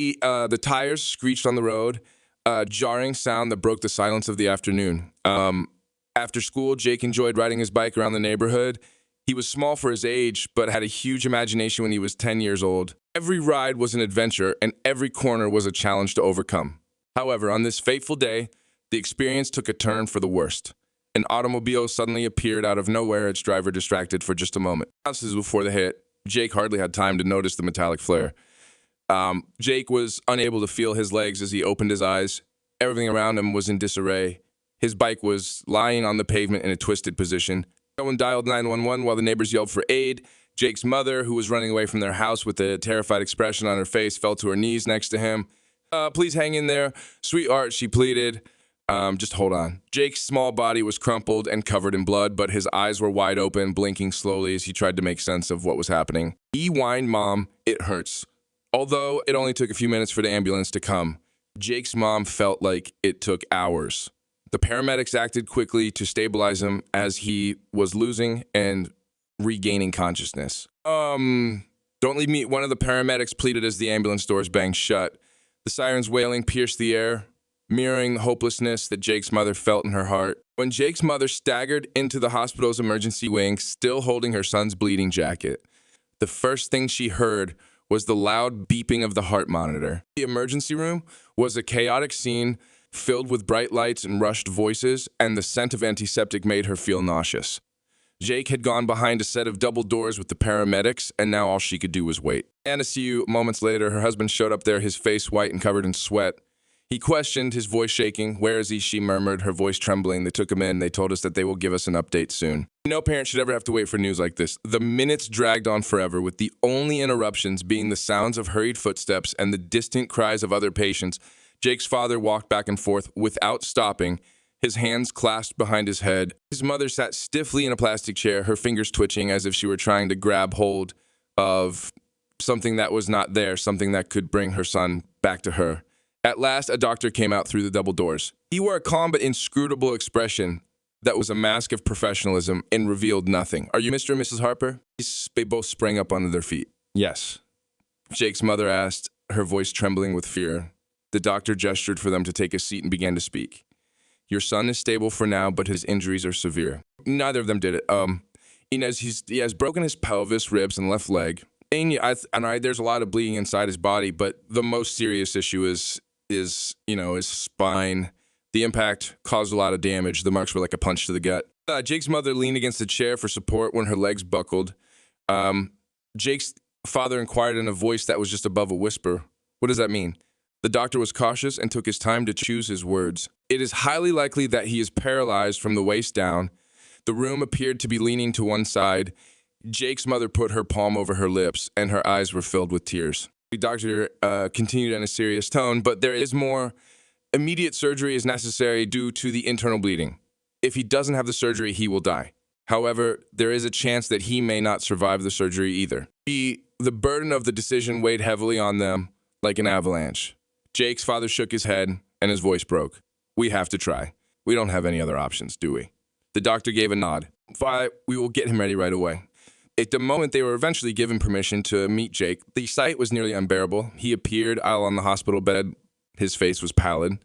The tires screeched on the road, a jarring sound that broke the silence of the afternoon. After school, Jake enjoyed riding his bike around the neighborhood. He was small for his age, but had a huge imagination when he was 10 years old. Every ride was an adventure, and every corner was a challenge to overcome. However, on this fateful day, the experience took a turn for the worst. An automobile suddenly appeared out of nowhere, its driver distracted for just a moment. Houses before the hit, Jake hardly had time to notice the metallic flare. Jake was unable to feel his legs as he opened his eyes. Everything around him was in disarray. His bike was lying on the pavement in a twisted position. Someone dialed 911 while the neighbors yelled for aid. Jake's mother, who was running away from their house with a terrified expression on her face, fell to her knees next to him. Please hang in there. Sweetheart, she pleaded. Just hold on. Jake's small body was crumpled and covered in blood, but his eyes were wide open, blinking slowly as he tried to make sense of what was happening. He whined, "Mom, it hurts." Although it only took a few minutes for the ambulance to come, Jake's mom felt like it took hours. The paramedics acted quickly to stabilize him as he was losing and regaining consciousness. Don't leave me. One of the paramedics pleaded as the ambulance doors banged shut. The sirens wailing pierced the air, mirroring the hopelessness that Jake's mother felt in her heart. When Jake's mother staggered into the hospital's emergency wing, still holding her son's bleeding jacket, the first thing she heard was the loud beeping of the heart monitor. The emergency room was a chaotic scene filled with bright lights and rushed voices, and the scent of antiseptic made her feel nauseous. Jake had gone behind a set of double doors with the paramedics, and now all she could do was wait. And to see you moments later, her husband showed up there, his face white and covered in sweat. He questioned, his voice shaking. "Where is he?" she murmured, her voice trembling. They took him in. They told us that they will give us an update soon. No parent should ever have to wait for news like this. The minutes dragged on forever, with the only interruptions being the sounds of hurried footsteps and the distant cries of other patients. Jake's father walked back and forth without stopping, his hands clasped behind his head. His mother sat stiffly in a plastic chair, her fingers twitching as if she were trying to grab hold of something that was not there, something that could bring her son back to her. At last, a doctor came out through the double doors. He wore a calm but inscrutable expression that was a mask of professionalism and revealed nothing. "Are you Mr. and Mrs. Harper?" They both sprang up onto their feet. "Yes," Jake's mother asked, her voice trembling with fear. The doctor gestured for them to take a seat and began to speak. "Your son is stable for now, but his injuries are severe." Neither of them did it. He has broken his pelvis, ribs, and left leg. And there's a lot of bleeding inside his body, but the most serious issue is his spine. The impact caused a lot of damage. The marks were like a punch to the gut. Jake's mother leaned against the chair for support when her legs buckled. Jake's father inquired in a voice that was just above a whisper, "What does that mean?" The doctor was cautious and took his time to choose his words. "It is highly likely that he is paralyzed from the waist down." The room appeared to be leaning to one side. Jake's mother put her palm over her lips, and her eyes were filled with tears. The doctor continued in a serious tone, "But there is more. Immediate surgery is necessary due to the internal bleeding. If he doesn't have the surgery, he will die. However, there is a chance that he may not survive the surgery either." The burden of the decision weighed heavily on them like an avalanche. Jake's father shook his head, and his voice broke. "We have to try. We don't have any other options, do we?" The doctor gave a nod. "Fine, we will get him ready right away." At the moment they were eventually given permission to meet Jake, the sight was nearly unbearable. He appeared out on the hospital bed. His face was pallid,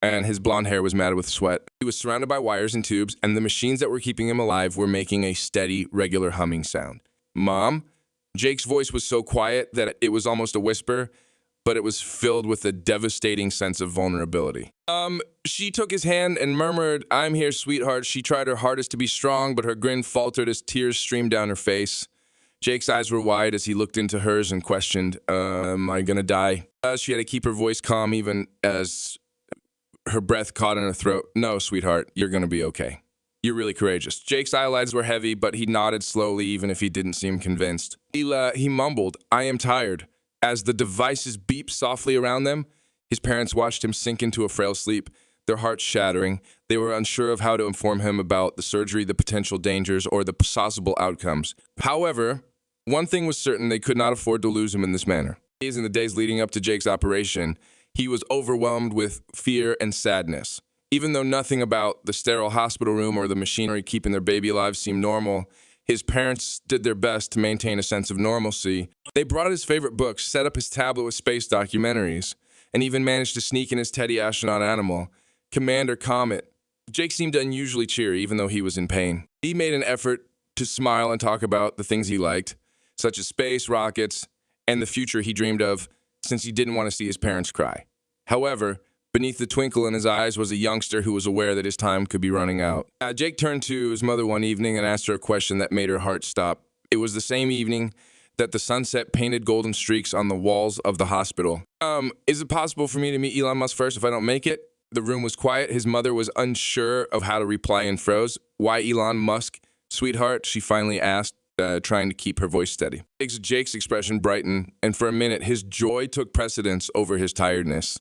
and his blonde hair was matted with sweat. He was surrounded by wires and tubes, and the machines that were keeping him alive were making a steady, regular humming sound. "Mom?" Jake's voice was so quiet that it was almost a whisper, but it was filled with a devastating sense of vulnerability. She took his hand and murmured, "I'm here, sweetheart." She tried her hardest to be strong, but her grin faltered as tears streamed down her face. Jake's eyes were wide as he looked into hers and questioned, "Am I gonna die?" She had to keep her voice calm even as her breath caught in her throat. "No, sweetheart, you're gonna be okay. You're really courageous." Jake's eyelids were heavy, but he nodded slowly even if he didn't seem convinced. He mumbled, "I am tired." As the devices beeped softly around them, his parents watched him sink into a frail sleep, their hearts shattering. They were unsure of how to inform him about the surgery, the potential dangers, or the possible outcomes. However, one thing was certain: they could not afford to lose him in this manner. In the days leading up to Jake's operation, he was overwhelmed with fear and sadness. Even though nothing about the sterile hospital room or the machinery keeping their baby alive seemed normal, His parents did their best to maintain a sense of normalcy. They brought out his favorite books, set up his tablet with space documentaries, and even managed to sneak in his teddy astronaut animal, Commander Comet. Jake seemed unusually cheery, even though he was in pain. He made an effort to smile and talk about the things he liked, such as space, rockets, and the future he dreamed of, since he didn't want to see his parents cry. However, beneath the twinkle in his eyes was a youngster who was aware that his time could be running out. Jake turned to his mother one evening and asked her a question that made her heart stop. It was the same evening that the sunset painted golden streaks on the walls of the hospital. Is it possible for me to meet Elon Musk first if I don't make it? The room was quiet. His mother was unsure of how to reply and froze. Why Elon Musk, sweetheart? She finally asked, trying to keep her voice steady. Jake's expression brightened, and for a minute, his joy took precedence over his tiredness.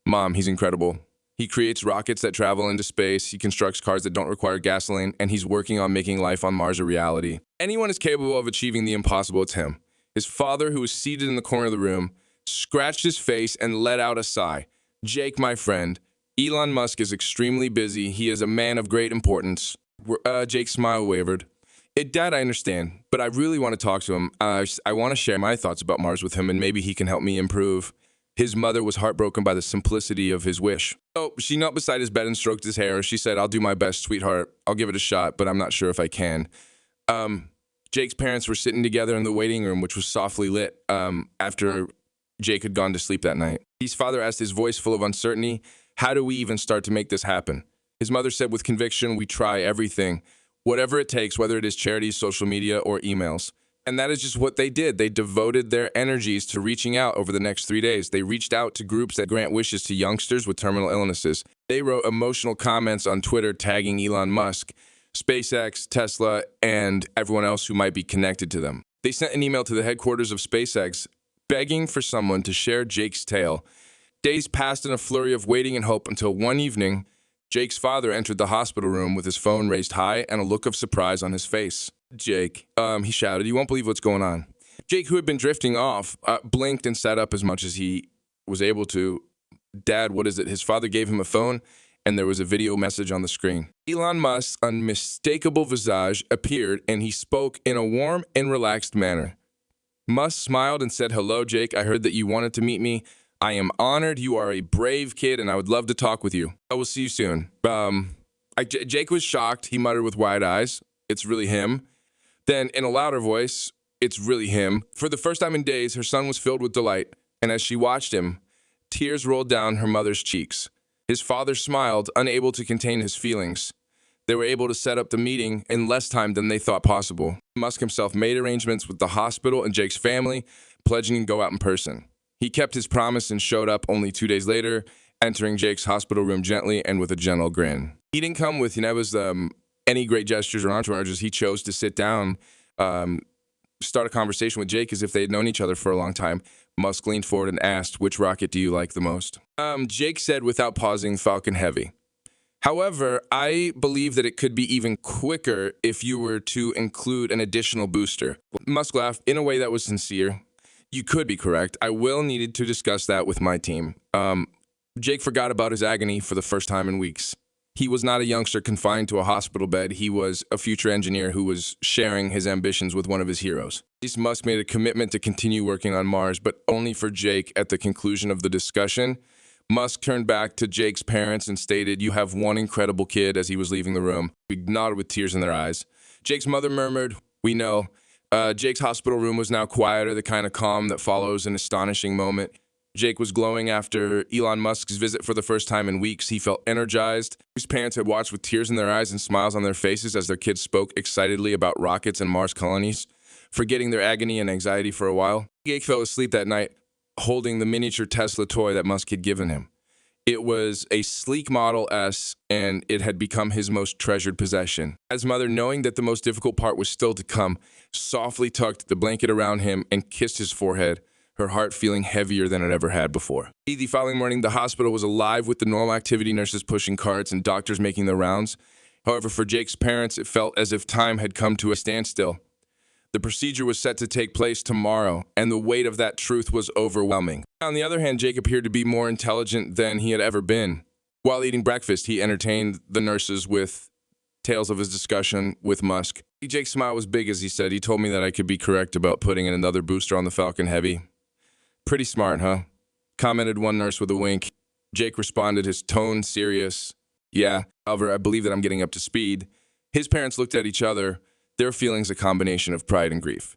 Mom, he's incredible. He creates rockets that travel into space, he constructs cars that don't require gasoline, and he's working on making life on Mars a reality. Anyone is capable of achieving the impossible, it's him. His father, who was seated in the corner of the room, scratched his face and let out a sigh. Jake, my friend, Elon Musk is extremely busy. He is a man of great importance. Jake's smile wavered. Dad, I understand, but I really want to talk to him. I want to share my thoughts about Mars with him, and maybe he can help me improve. His mother was heartbroken by the simplicity of his wish. So she knelt beside his bed and stroked his hair. She said, I'll do my best, sweetheart. I'll give it a shot, but I'm not sure if I can. Jake's parents were sitting together in the waiting room, which was softly lit, after Jake had gone to sleep that night. His father asked, his voice full of uncertainty, how do we even start to make this happen? His mother said with conviction, we try everything, whatever it takes, whether it is charities, social media, or emails. And that is just what they did. They devoted their energies to reaching out over the next 3 days. They reached out to groups that grant wishes to youngsters with terminal illnesses. They wrote emotional comments on Twitter tagging Elon Musk, SpaceX, Tesla, and everyone else who might be connected to them. They sent an email to the headquarters of SpaceX begging for someone to share Jake's tale. Days passed in a flurry of waiting and hope until one evening, Jake's father entered the hospital room with his phone raised high and a look of surprise on his face. Jake, he shouted, you won't believe what's going on. Jake, who had been drifting off, blinked and sat up as much as he was able to. Dad, what is it? His father gave him a phone, and there was a video message on the screen. Elon Musk's unmistakable visage appeared, and he spoke in a warm and relaxed manner. Musk smiled and said, hello, Jake. I heard that you wanted to meet me. I am honored. You are a brave kid, and I would love to talk with you. I will see you soon. Jake was shocked. He muttered with wide eyes, it's really him. Then, in a louder voice, it's really him. For the first time in days, her son was filled with delight, and as she watched him, tears rolled down her mother's cheeks. His father smiled, unable to contain his feelings. They were able to set up the meeting in less time than they thought possible. Musk himself made arrangements with the hospital and Jake's family, pledging to go out in person. He kept his promise and showed up only 2 days later, entering Jake's hospital room gently and with a gentle grin. He didn't come with, any great gestures or entourages. He chose to sit down, start a conversation with Jake as if they had known each other for a long time. Musk leaned forward and asked, which rocket do you like the most? Jake said without pausing, Falcon Heavy. However, I believe that it could be even quicker if you were to include an additional booster. Musk laughed in a way that was sincere. You could be correct. I will need to discuss that with my team. Jake forgot about his agony for the first time in weeks. He was not a youngster confined to a hospital bed. He was a future engineer who was sharing his ambitions with one of his heroes. Musk made a commitment to continue working on Mars, but only for Jake. At the conclusion of the discussion, Musk turned back to Jake's parents and stated, you have one incredible kid, as he was leaving the room. He nodded with tears in their eyes. Jake's mother murmured, we know. Jake's hospital room was now quieter, the kind of calm that follows an astonishing moment. Jake was glowing after Elon Musk's visit for the first time in weeks. He felt energized. His parents had watched with tears in their eyes and smiles on their faces as their kids spoke excitedly about rockets and Mars colonies, forgetting their agony and anxiety for a while. Jake fell asleep that night, holding the miniature Tesla toy that Musk had given him. It was a sleek Model S, and it had become his most treasured possession. His mother, knowing that the most difficult part was still to come, softly tucked the blanket around him and kissed his forehead, her heart feeling heavier than it ever had before. The following morning, the hospital was alive with the normal activity, nurses pushing carts and doctors making their rounds. However, for Jake's parents, it felt as if time had come to a standstill. The procedure was set to take place tomorrow, and the weight of that truth was overwhelming. On the other hand, Jake appeared to be more intelligent than he had ever been. While eating breakfast, he entertained the nurses with tales of his discussion with Musk. Jake's smile was big as he said, he told me that I could be correct about putting in another booster on the Falcon Heavy. Pretty smart, huh? Commented one nurse with a wink. Jake responded, his tone serious. Yeah, however, I believe that I'm getting up to speed. His parents looked at each other, their feelings a combination of pride and grief.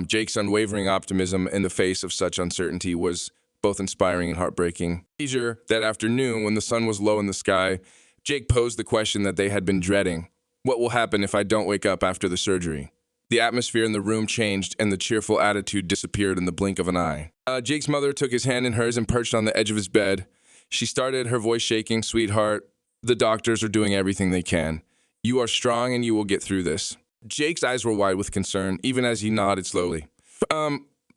Jake's unwavering optimism in the face of such uncertainty was both inspiring and heartbreaking. That afternoon, when the sun was low in the sky, Jake posed the question that they had been dreading. What will happen if I don't wake up after the surgery? The atmosphere in the room changed, and the cheerful attitude disappeared in the blink of an eye. Jake's mother took his hand in hers and perched on the edge of his bed. She started, her voice shaking, "Sweetheart, the doctors are doing everything they can. You are strong and you will get through this." Jake's eyes were wide with concern, even as he nodded slowly.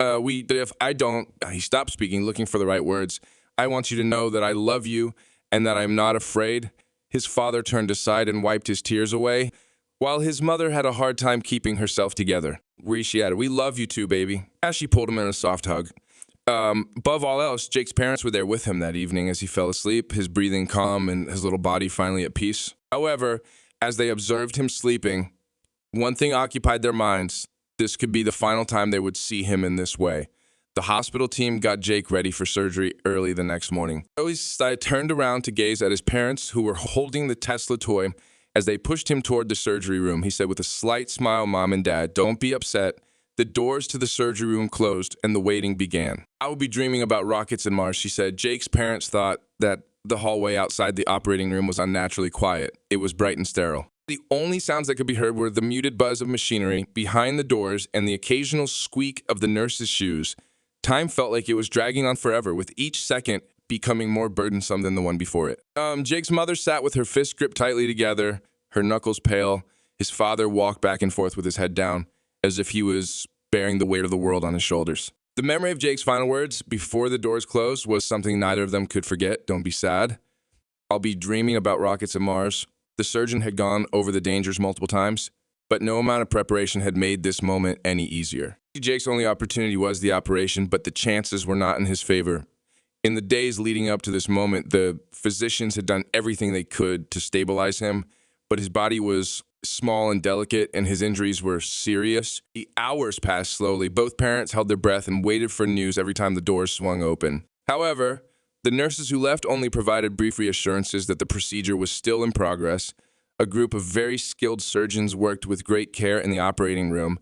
He stopped speaking, looking for the right words. "I want you to know that I love you and that I'm not afraid." His father turned aside and wiped his tears away, while his mother had a hard time keeping herself together. She added, "We love you too, baby," as she pulled him in a soft hug. Above all else, Jake's parents were there with him that evening as he fell asleep, his breathing calm and his little body finally at peace. However, as they observed him sleeping, one thing occupied their minds. This could be the final time they would see him in this way. The hospital team got Jake ready for surgery early the next morning. I turned around to gaze at his parents, who were holding the Tesla toy as they pushed him toward the surgery room. He said with a slight smile, "Mom and Dad, don't be upset." The doors to the surgery room closed, and the waiting began. "I will be dreaming about rockets and Mars," she said. Jake's parents thought that the hallway outside the operating room was unnaturally quiet. It was bright and sterile. The only sounds that could be heard were the muted buzz of machinery behind the doors and the occasional squeak of the nurse's shoes. Time felt like it was dragging on forever, with each second becoming more burdensome than the one before it. Jake's mother sat with her fists gripped tightly together, her knuckles pale. His father walked back and forth with his head down, as if he was bearing the weight of the world on his shoulders. The memory of Jake's final words before the doors closed was something neither of them could forget. "Don't be sad. I'll be dreaming about rockets and Mars." The surgeon had gone over the dangers multiple times, but no amount of preparation had made this moment any easier. Jake's only opportunity was the operation, but the chances were not in his favor. In the days leading up to this moment, the physicians had done everything they could to stabilize him, but his body was small and delicate, and his injuries were serious. The hours passed slowly. Both parents held their breath and waited for news every time the doors swung open. However, the nurses who left only provided brief reassurances that the procedure was still in progress. A group of very skilled surgeons worked with great care in the operating room.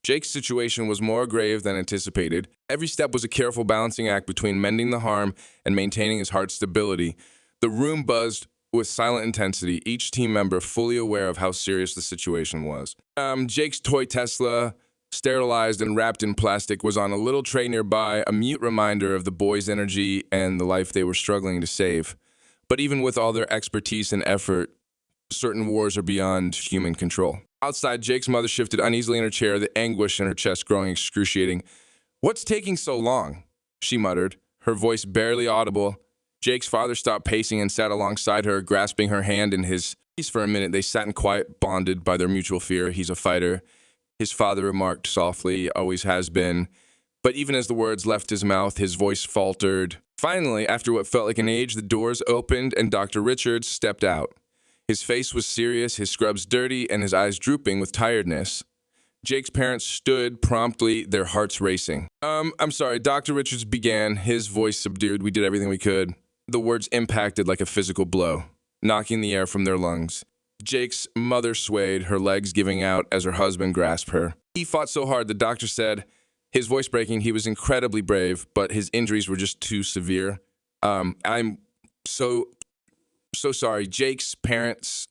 Jake's situation was more grave than anticipated. Every step was a careful balancing act between mending the harm and maintaining his heart's stability. The room buzzed with silent intensity, each team member fully aware of how serious the situation was. Jake's toy Tesla, sterilized and wrapped in plastic, was on a little tray nearby, a mute reminder of the boys' energy and the life they were struggling to save. But even with all their expertise and effort, certain wars are beyond human control. Outside, Jake's mother shifted uneasily in her chair, the anguish in her chest growing excruciating. "What's taking so long?" she muttered, her voice barely audible. Jake's father stopped pacing and sat alongside her, grasping her hand in his. For a minute, they sat in quiet, bonded by their mutual fear. "He's a fighter," his father remarked softly, "always has been." But even as the words left his mouth, his voice faltered. Finally, after what felt like an age, the doors opened and Dr. Richards stepped out. His face was serious, his scrubs dirty, and his eyes drooping with tiredness. Jake's parents stood promptly, their hearts racing. I'm sorry," Dr. Richards began, his voice subdued. "We did everything we could." The words impacted like a physical blow, knocking the air from their lungs. Jake's mother swayed, her legs giving out as her husband grasped her. "He fought so hard," the doctor said, his voice breaking. "He was incredibly brave, but his injuries were just too severe. I'm so sorry." Jake's parents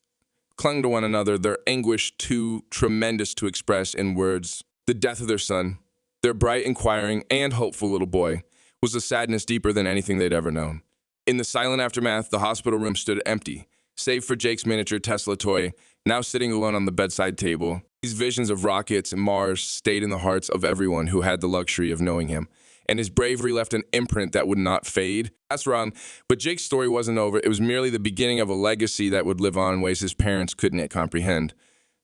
clung to one another, their anguish too tremendous to express in words. The death of their son, their bright, inquiring, and hopeful little boy, was a sadness deeper than anything they'd ever known. In the silent aftermath, the hospital room stood empty, save for Jake's miniature Tesla toy, now sitting alone on the bedside table. These visions of rockets and Mars stayed in the hearts of everyone who had the luxury of knowing him, and his bravery left an imprint that would not fade. That's wrong, but Jake's story wasn't over. It was merely the beginning of a legacy that would live on in ways his parents couldn't yet comprehend.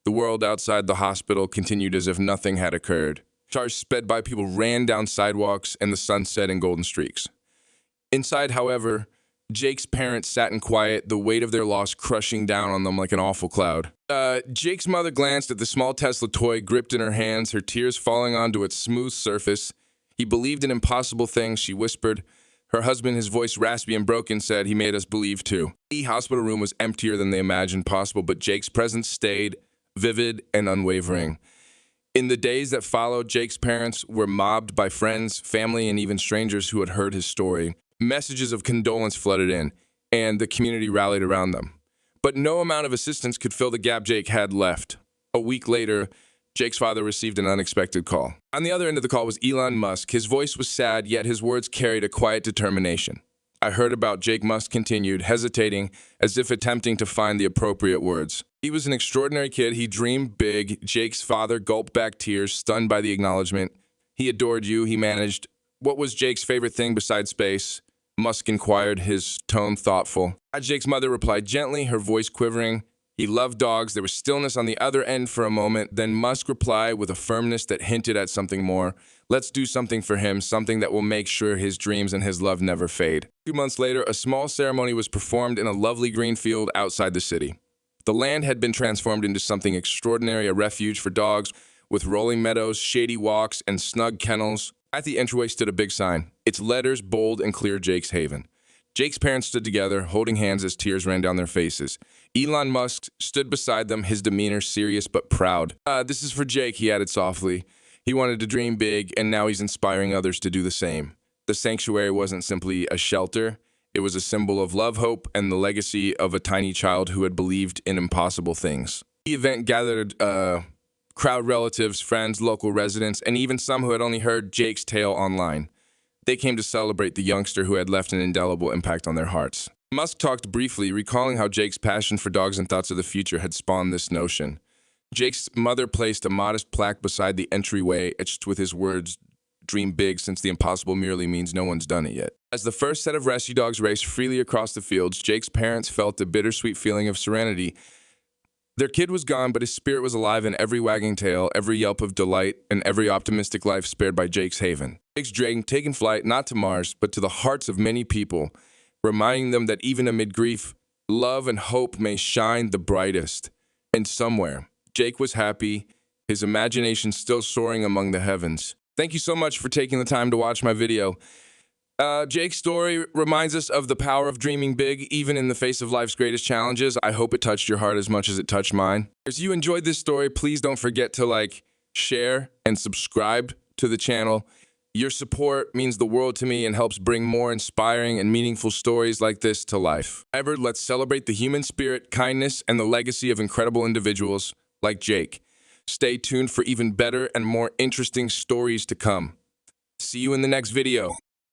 The world outside the hospital continued as if nothing had occurred. Cars sped by, people ran down sidewalks, and the sun set in golden streaks. Inside, however, Jake's parents sat in quiet, the weight of their loss crushing down on them like an awful cloud. Jake's mother glanced at the small Tesla toy gripped in her hands, her tears falling onto its smooth surface. He believed in impossible things, she whispered. Her husband, his voice raspy and broken, said he made us believe too. The hospital room was emptier than they imagined possible, but Jake's presence stayed, vivid and unwavering. In the days that followed, Jake's parents were mobbed by friends, family, and even strangers who had heard his story. Messages of condolence flooded in, and the community rallied around them. But no amount of assistance could fill the gap Jake had left. A week later, Jake's father received an unexpected call. On the other end of the call was Elon Musk. His voice was sad, yet his words carried a quiet determination. I heard about Jake, Musk continued, hesitating, as if attempting to find the appropriate words. He was an extraordinary kid. He dreamed big. Jake's father gulped back tears, stunned by the acknowledgement. He adored you, he managed. What was Jake's favorite thing besides space? Musk inquired, his tone thoughtful. Jake's mother replied gently, her voice quivering. He loved dogs. There was stillness on the other end for a moment. Then Musk replied with a firmness that hinted at something more. Let's do something for him, something that will make sure his dreams and his love never fade. 2 months later, a small ceremony was performed in a lovely green field outside the city. The land had been transformed into something extraordinary, a refuge for dogs, with rolling meadows, shady walks, and snug kennels. At the entryway stood a big sign, its letters bold and clear, Jake's Haven. Jake's parents stood together, holding hands as tears ran down their faces. Elon Musk stood beside them, his demeanor serious but proud. This is for Jake, he added softly. He wanted to dream big, and now he's inspiring others to do the same. The sanctuary wasn't simply a shelter. It was a symbol of love, hope, and the legacy of a tiny child who had believed in impossible things. The event gathered crowd relatives, friends, local residents, and even some who had only heard Jake's tale online. They came to celebrate the youngster who had left an indelible impact on their hearts. Musk talked briefly, recalling how Jake's passion for dogs and thoughts of the future had spawned this notion. Jake's mother placed a modest plaque beside the entryway, etched with his words, "Dream big, since the impossible merely means no one's done it yet." As the first set of rescue dogs raced freely across the fields, Jake's parents felt a bittersweet feeling of serenity. Their kid was gone, but his spirit was alive in every wagging tail, every yelp of delight, and every optimistic life spared by Jake's Haven. Jake's dragon taken flight not to Mars, but to the hearts of many people, reminding them that even amid grief, love and hope may shine the brightest. And somewhere, Jake was happy, his imagination still soaring among the heavens. Thank you so much for taking the time to watch my video. Jake's story reminds us of the power of dreaming big, even in the face of life's greatest challenges. I hope it touched your heart as much as it touched mine. If you enjoyed this story, please don't forget to like, share, and subscribe to the channel. Your support means the world to me and helps bring more inspiring and meaningful stories like this to life. However, let's celebrate the human spirit, kindness, and the legacy of incredible individuals like Jake. Stay tuned for even better and more interesting stories to come. See you in the next video.